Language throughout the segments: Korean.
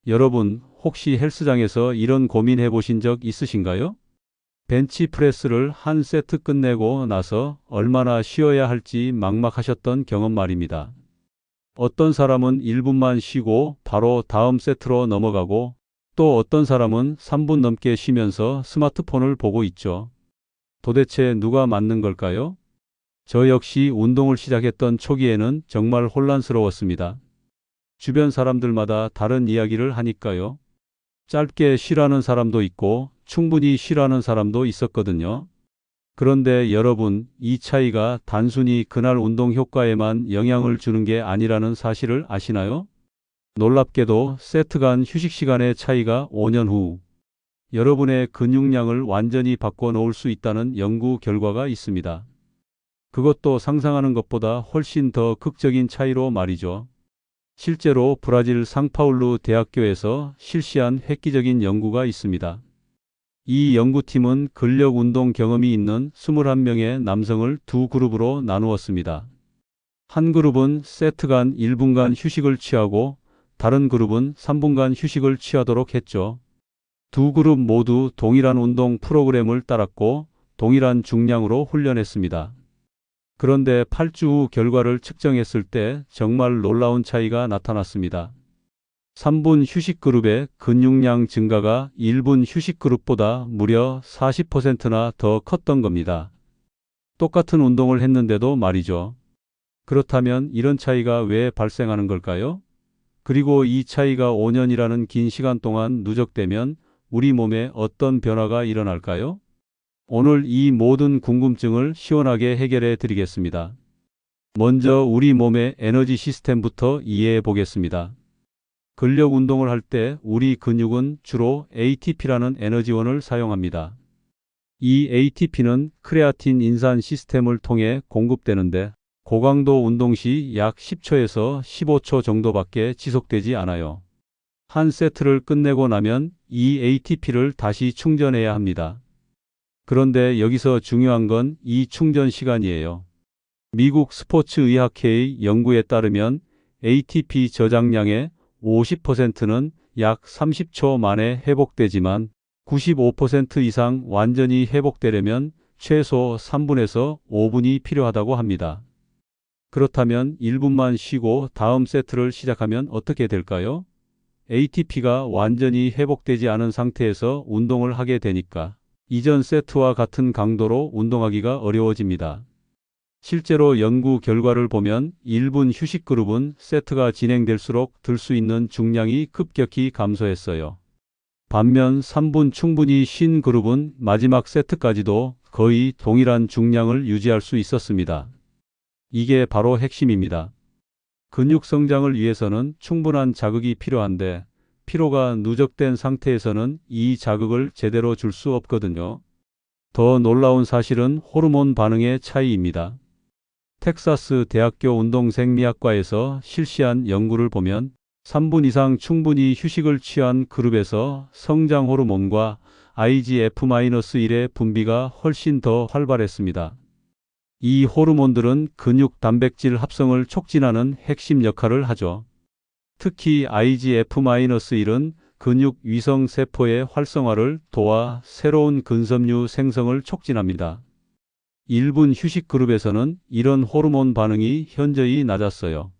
여러분, 혹시 헬스장에서 이런 고민 해보신 적 있으신가요? 벤치프레스를 한 세트 끝내고 나서 얼마나 쉬어야 할지 막막하셨던 경험 말입니다. 어떤 사람은 1분만 쉬고 바로 다음 세트로 넘어가고 또 어떤 사람은 3분 넘게 쉬면서 스마트폰을 보고 있죠. 도대체 누가 맞는 걸까요? 저 역시 운동을 시작했던 초기에는 정말 혼란스러웠습니다. 주변 사람들마다 다른 이야기를 하니까요. 짧게 쉬라는 사람도 있고 충분히 쉬라는 사람도 있었거든요. 그런데 여러분, 이 차이가 단순히 그날 운동 효과에만 영향을 주는 게 아니라는 사실을 아시나요? 놀랍게도 세트 간 휴식 시간의 차이가 5년 후 여러분의 근육량을 완전히 바꿔놓을 수 있다는 연구 결과가 있습니다. 그것도 상상하는 것보다 훨씬 더 극적인 차이로 말이죠. 실제로 브라질 상파울루 대학교에서 실시한 획기적인 연구가 있습니다. 이 연구팀은 근력 운동 경험이 있는 21명의 남성을 두 그룹으로 나누었습니다. 한 그룹은 세트 간 1분간 휴식을 취하고 다른 그룹은 3분간 휴식을 취하도록 했죠. 두 그룹 모두 동일한 운동 프로그램을 따랐고 동일한 중량으로 훈련했습니다. 그런데 8주 후 결과를 측정했을 때 정말 놀라운 차이가 나타났습니다. 3분 휴식 그룹의 근육량 증가가 1분 휴식 그룹보다 무려 40%나 더 컸던 겁니다. 똑같은 운동을 했는데도 말이죠. 그렇다면 이런 차이가 왜 발생하는 걸까요? 그리고 이 차이가 5년이라는 긴 시간 동안 누적되면 우리 몸에 어떤 변화가 일어날까요? 오늘 이 모든 궁금증을 시원하게 해결해 드리겠습니다. 먼저 우리 몸의 에너지 시스템부터 이해해 보겠습니다. 근력 운동을 할 때 우리 근육은 주로 ATP라는 에너지원을 사용합니다. 이 ATP는 크레아틴 인산 시스템을 통해 공급되는데 고강도 운동 시 약 10초에서 15초 정도밖에 지속되지 않아요. 한 세트를 끝내고 나면 이 ATP를 다시 충전해야 합니다. 그런데 여기서 중요한 건 이 충전 시간이에요. 미국 스포츠의학회의 연구에 따르면 ATP 저장량의 50%는 약 30초 만에 회복되지만 95% 이상 완전히 회복되려면 최소 3분에서 5분이 필요하다고 합니다. 그렇다면 1분만 쉬고 다음 세트를 시작하면 어떻게 될까요? ATP가 완전히 회복되지 않은 상태에서 운동을 하게 되니까 이전 세트와 같은 강도로 운동하기가 어려워집니다. 실제로 연구 결과를 보면 1분 휴식 그룹은 세트가 진행될수록 들 수 있는 중량이 급격히 감소했어요. 반면 3분 충분히 쉰 그룹은 마지막 세트까지도 거의 동일한 중량을 유지할 수 있었습니다. 이게 바로 핵심입니다. 근육 성장을 위해서는 충분한 자극이 필요한데 피로가 누적된 상태에서는 이 자극을 제대로 줄 수 없거든요. 더 놀라운 사실은 호르몬 반응의 차이입니다. 텍사스 대학교 운동생리학과에서 실시한 연구를 보면 3분 이상 충분히 휴식을 취한 그룹에서 성장 호르몬과 IGF-1의 분비가 훨씬 더 활발했습니다. 이 호르몬들은 근육 단백질 합성을 촉진하는 핵심 역할을 하죠. 특히 IGF-1은 근육 위성 세포의 활성화를 도와 새로운 근섬유 생성을 촉진합니다. 1분 휴식 그룹에서는 이런 호르몬 반응이 현저히 낮았어요.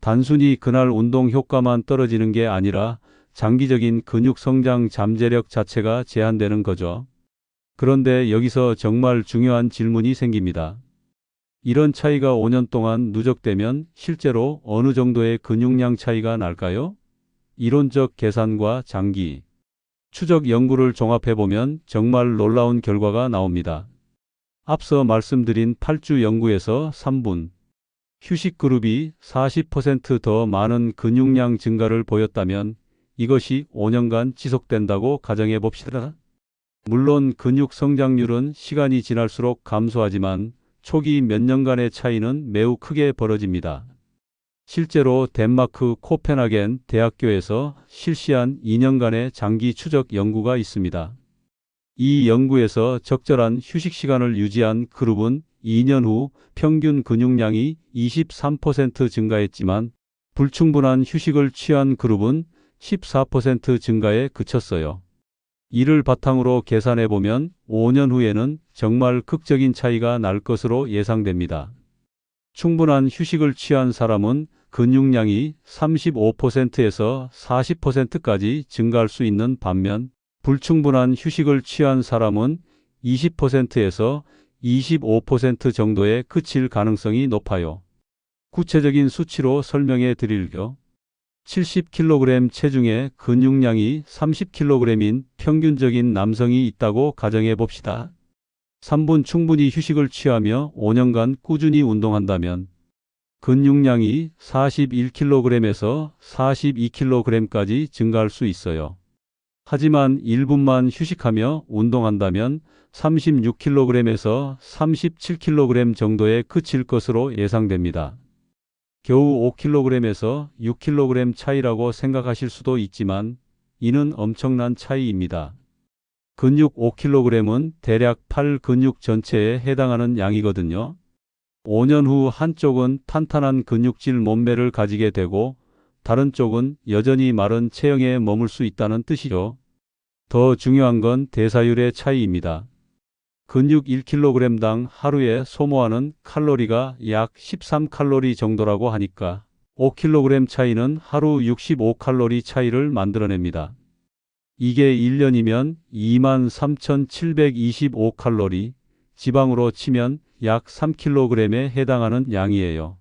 단순히 그날 운동 효과만 떨어지는 게 아니라 장기적인 근육 성장 잠재력 자체가 제한되는 거죠. 그런데 여기서 정말 중요한 질문이 생깁니다. 이런 차이가 5년 동안 누적되면 실제로 어느 정도의 근육량 차이가 날까요? 이론적 계산과 장기, 추적 연구를 종합해보면 정말 놀라운 결과가 나옵니다. 앞서 말씀드린 8주 연구에서 3분 휴식 그룹이 40% 더 많은 근육량 증가를 보였다면 이것이 5년간 지속된다고 가정해 봅시다. 물론 근육 성장률은 시간이 지날수록 감소하지만 초기 몇 년간의 차이는 매우 크게 벌어집니다. 실제로 덴마크 코펜하겐 대학교에서 실시한 2년간의 장기 추적 연구가 있습니다. 이 연구에서 적절한 휴식 시간을 유지한 그룹은 2년 후 평균 근육량이 23% 증가했지만 불충분한 휴식을 취한 그룹은 14% 증가에 그쳤어요. 이를 바탕으로 계산해 보면 5년 후에는 정말 극적인 차이가 날 것으로 예상됩니다. 충분한 휴식을 취한 사람은 근육량이 35%에서 40%까지 증가할 수 있는 반면 불충분한 휴식을 취한 사람은 20%에서 25% 정도에 그칠 가능성이 높아요. 구체적인 수치로 설명해 드릴게요. 70kg 체중에 근육량이 30kg인 평균적인 남성이 있다고 가정해 봅시다. 3분 충분히 휴식을 취하며 5년간 꾸준히 운동한다면 근육량이 41kg에서 42kg까지 증가할 수 있어요. 하지만 1분만 휴식하며 운동한다면 36kg에서 37kg 정도에 그칠 것으로 예상됩니다. 겨우 5kg에서 6kg 차이라고 생각하실 수도 있지만 이는 엄청난 차이입니다. 근육 5kg은 대략 팔 근육 전체에 해당하는 양이거든요. 5년 후 한쪽은 탄탄한 근육질 몸매를 가지게 되고 다른 쪽은 여전히 마른 체형에 머물 수 있다는 뜻이죠. 더 중요한 건 대사율의 차이입니다. 근육 1kg당 하루에 소모하는 칼로리가 약 13칼로리 정도라고 하니까 5kg 차이는 하루 65칼로리 차이를 만들어냅니다. 이게 1년이면 23,725칼로리, 지방으로 치면 약 3kg에 해당하는 양이에요.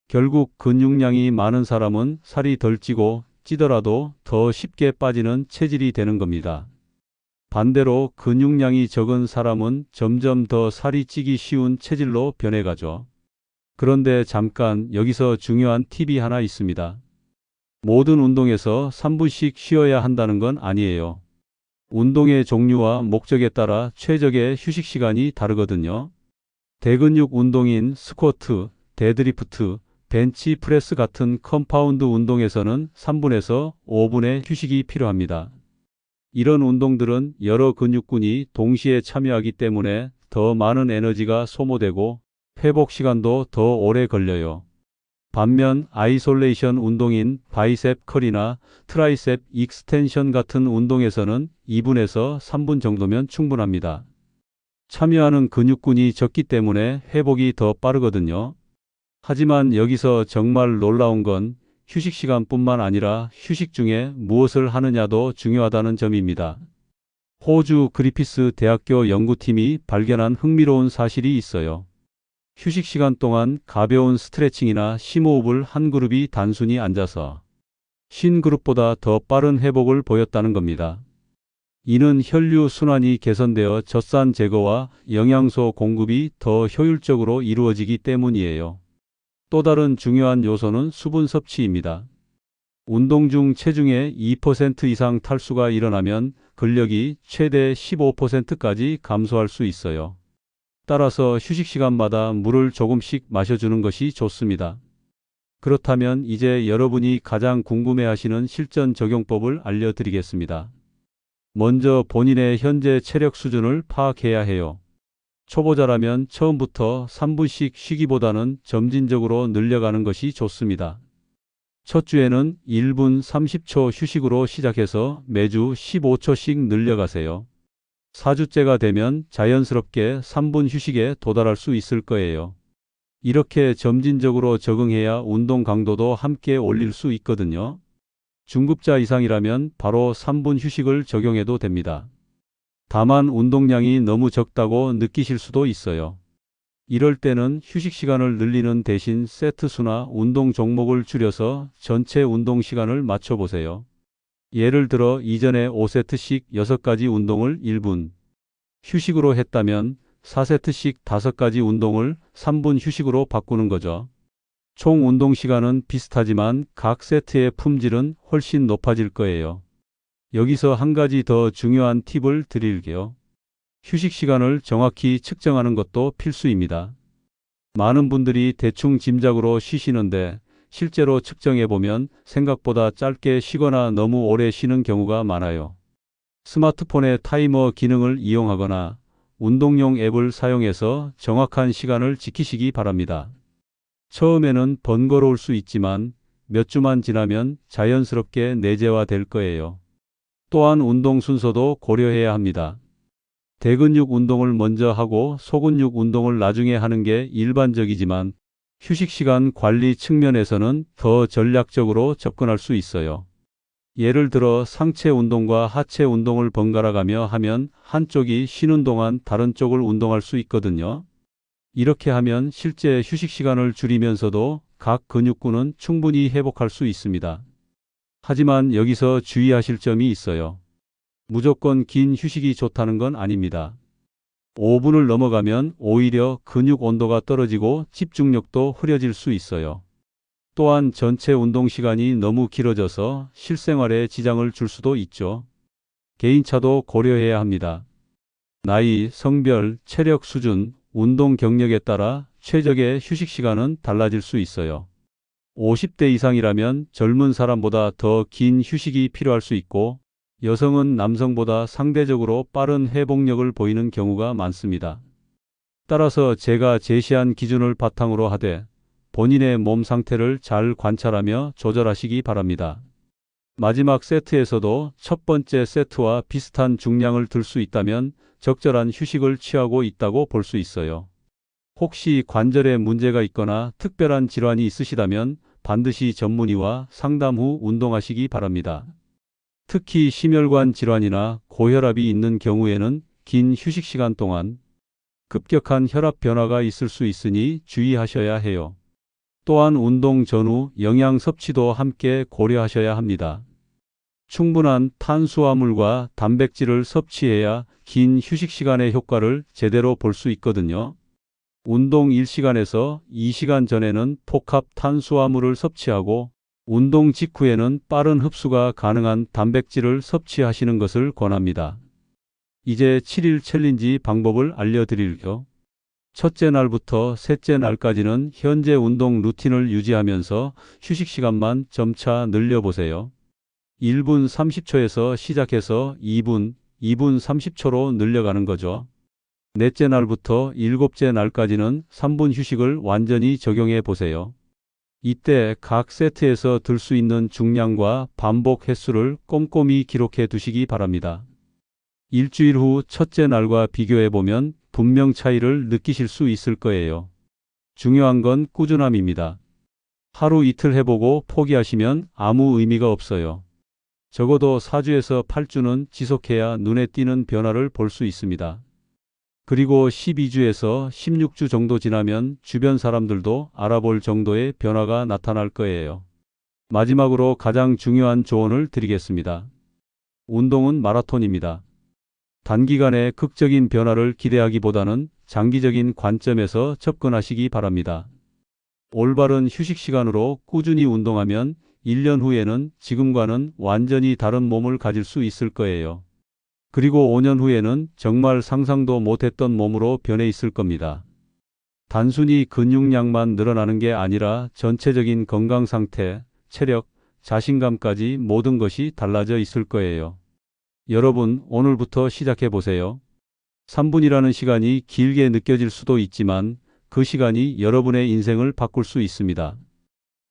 결국 근육량이 많은 사람은 살이 덜 찌고 찌더라도 더 쉽게 빠지는 체질이 되는 겁니다. 반대로 근육량이 적은 사람은 점점 더 살이 찌기 쉬운 체질로 변해가죠. 그런데 잠깐 여기서 중요한 팁이 하나 있습니다. 모든 운동에서 3분씩 쉬어야 한다는 건 아니에요. 운동의 종류와 목적에 따라 최적의 휴식 시간이 다르거든요. 대근육 운동인 스쿼트, 데드리프트, 벤치 프레스 같은 컴파운드 운동에서는 3분에서 5분의 휴식이 필요합니다. 이런 운동들은 여러 근육군이 동시에 참여하기 때문에 더 많은 에너지가 소모되고 회복 시간도 더 오래 걸려요. 반면 아이솔레이션 운동인 바이셉 컬이나 트라이셉 익스텐션 같은 운동에서는 2분에서 3분 정도면 충분합니다. 참여하는 근육군이 적기 때문에 회복이 더 빠르거든요. 하지만 여기서 정말 놀라운 건 휴식 시간뿐만 아니라 휴식 중에 무엇을 하느냐도 중요하다는 점입니다. 호주 그리피스 대학교 연구팀이 발견한 흥미로운 사실이 있어요. 휴식 시간 동안 가벼운 스트레칭이나 심호흡을 한 그룹이 단순히 앉아서 쉰 그룹보다 더 빠른 회복을 보였다는 겁니다. 이는 혈류 순환이 개선되어 젖산 제거와 영양소 공급이 더 효율적으로 이루어지기 때문이에요. 또 다른 중요한 요소는 수분 섭취입니다. 운동 중 체중의 2% 이상 탈수가 일어나면 근력이 최대 15%까지 감소할 수 있어요. 따라서 휴식 시간마다 물을 조금씩 마셔주는 것이 좋습니다. 그렇다면 이제 여러분이 가장 궁금해하시는 실전 적용법을 알려드리겠습니다. 먼저 본인의 현재 체력 수준을 파악해야 해요. 초보자라면 처음부터 3분씩 쉬기보다는 점진적으로 늘려가는 것이 좋습니다. 첫 주에는 1분 30초 휴식으로 시작해서 매주 15초씩 늘려가세요. 4주째가 되면 자연스럽게 3분 휴식에 도달할 수 있을 거예요. 이렇게 점진적으로 적응해야 운동 강도도 함께 올릴 수 있거든요. 중급자 이상이라면 바로 3분 휴식을 적용해도 됩니다. 다만 운동량이 너무 적다고 느끼실 수도 있어요. 이럴 때는 휴식 시간을 늘리는 대신 세트 수나 운동 종목을 줄여서 전체 운동 시간을 맞춰보세요. 예를 들어 이전에 5세트씩 6가지 운동을 1분 휴식으로 했다면 4세트씩 5가지 운동을 3분 휴식으로 바꾸는 거죠. 총 운동 시간은 비슷하지만 각 세트의 품질은 훨씬 높아질 거예요. 여기서 한 가지 더 중요한 팁을 드릴게요. 휴식 시간을 정확히 측정하는 것도 필수입니다. 많은 분들이 대충 짐작으로 쉬시는데 실제로 측정해보면 생각보다 짧게 쉬거나 너무 오래 쉬는 경우가 많아요. 스마트폰의 타이머 기능을 이용하거나 운동용 앱을 사용해서 정확한 시간을 지키시기 바랍니다. 처음에는 번거로울 수 있지만 몇 주만 지나면 자연스럽게 내재화될 거예요. 또한 운동 순서도 고려해야 합니다. 대근육 운동을 먼저 하고 소근육 운동을 나중에 하는 게 일반적이지만 휴식 시간 관리 측면에서는 더 전략적으로 접근할 수 있어요. 예를 들어 상체 운동과 하체 운동을 번갈아 가며 하면 한쪽이 쉬는 동안 다른 쪽을 운동할 수 있거든요. 이렇게 하면 실제 휴식 시간을 줄이면서도 각 근육군은 충분히 회복할 수 있습니다. 하지만 여기서 주의하실 점이 있어요. 무조건 긴 휴식이 좋다는 건 아닙니다. 5분을 넘어가면 오히려 근육 온도가 떨어지고 집중력도 흐려질 수 있어요. 또한 전체 운동 시간이 너무 길어져서 실생활에 지장을 줄 수도 있죠. 개인차도 고려해야 합니다. 나이, 성별, 체력 수준, 운동 경력에 따라 최적의 휴식 시간은 달라질 수 있어요. 50대 이상이라면 젊은 사람보다 더 긴 휴식이 필요할 수 있고, 여성은 남성보다 상대적으로 빠른 회복력을 보이는 경우가 많습니다. 따라서 제가 제시한 기준을 바탕으로 하되 본인의 몸 상태를 잘 관찰하며 조절하시기 바랍니다. 마지막 세트에서도 첫 번째 세트와 비슷한 중량을 들 수 있다면 적절한 휴식을 취하고 있다고 볼 수 있어요. 혹시 관절에 문제가 있거나 특별한 질환이 있으시다면 반드시 전문의와 상담 후 운동하시기 바랍니다. 특히 심혈관 질환이나 고혈압이 있는 경우에는 긴 휴식 시간 동안 급격한 혈압 변화가 있을 수 있으니 주의하셔야 해요. 또한 운동 전후 영양 섭취도 함께 고려하셔야 합니다. 충분한 탄수화물과 단백질을 섭취해야 긴 휴식 시간의 효과를 제대로 볼 수 있거든요. 운동 1시간에서 2시간 전에는 복합 탄수화물을 섭취하고 운동 직후에는 빠른 흡수가 가능한 단백질을 섭취하시는 것을 권합니다. 이제 7일 챌린지 방법을 알려드릴게요. 첫째 날부터 셋째 날까지는 현재 운동 루틴을 유지하면서 휴식 시간만 점차 늘려보세요. 1분 30초에서 시작해서 2분, 2분 30초로 늘려가는 거죠. 넷째 날부터 일곱째 날까지는 3분 휴식을 완전히 적용해 보세요. 이때 각 세트에서 들 수 있는 중량과 반복 횟수를 꼼꼼히 기록해 두시기 바랍니다. 일주일 후 첫째 날과 비교해 보면 분명 차이를 느끼실 수 있을 거예요. 중요한 건 꾸준함입니다. 하루 이틀 해보고 포기하시면 아무 의미가 없어요. 적어도 4주에서 8주는 지속해야 눈에 띄는 변화를 볼 수 있습니다. 그리고 12주에서 16주 정도 지나면 주변 사람들도 알아볼 정도의 변화가 나타날 거예요. 마지막으로 가장 중요한 조언을 드리겠습니다. 운동은 마라톤입니다. 단기간에 극적인 변화를 기대하기보다는 장기적인 관점에서 접근하시기 바랍니다. 올바른 휴식 시간으로 꾸준히 운동하면 1년 후에는 지금과는 완전히 다른 몸을 가질 수 있을 거예요. 그리고 5년 후에는 정말 상상도 못했던 몸으로 변해 있을 겁니다. 단순히 근육량만 늘어나는 게 아니라 전체적인 건강 상태, 체력, 자신감까지 모든 것이 달라져 있을 거예요. 여러분, 오늘부터 시작해 보세요. 3분이라는 시간이 길게 느껴질 수도 있지만 그 시간이 여러분의 인생을 바꿀 수 있습니다.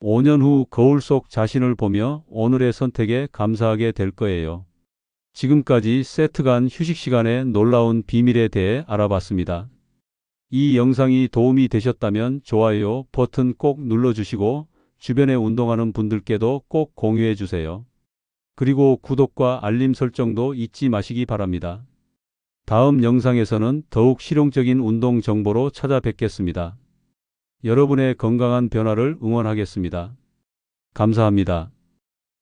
5년 후 거울 속 자신을 보며 오늘의 선택에 감사하게 될 거예요. 지금까지 세트 간 휴식 시간의 놀라운 비밀에 대해 알아봤습니다. 이 영상이 도움이 되셨다면 좋아요 버튼 꼭 눌러주시고 주변에 운동하는 분들께도 꼭 공유해 주세요. 그리고 구독과 알림 설정도 잊지 마시기 바랍니다. 다음 영상에서는 더욱 실용적인 운동 정보로 찾아뵙겠습니다. 여러분의 건강한 변화를 응원하겠습니다. 감사합니다.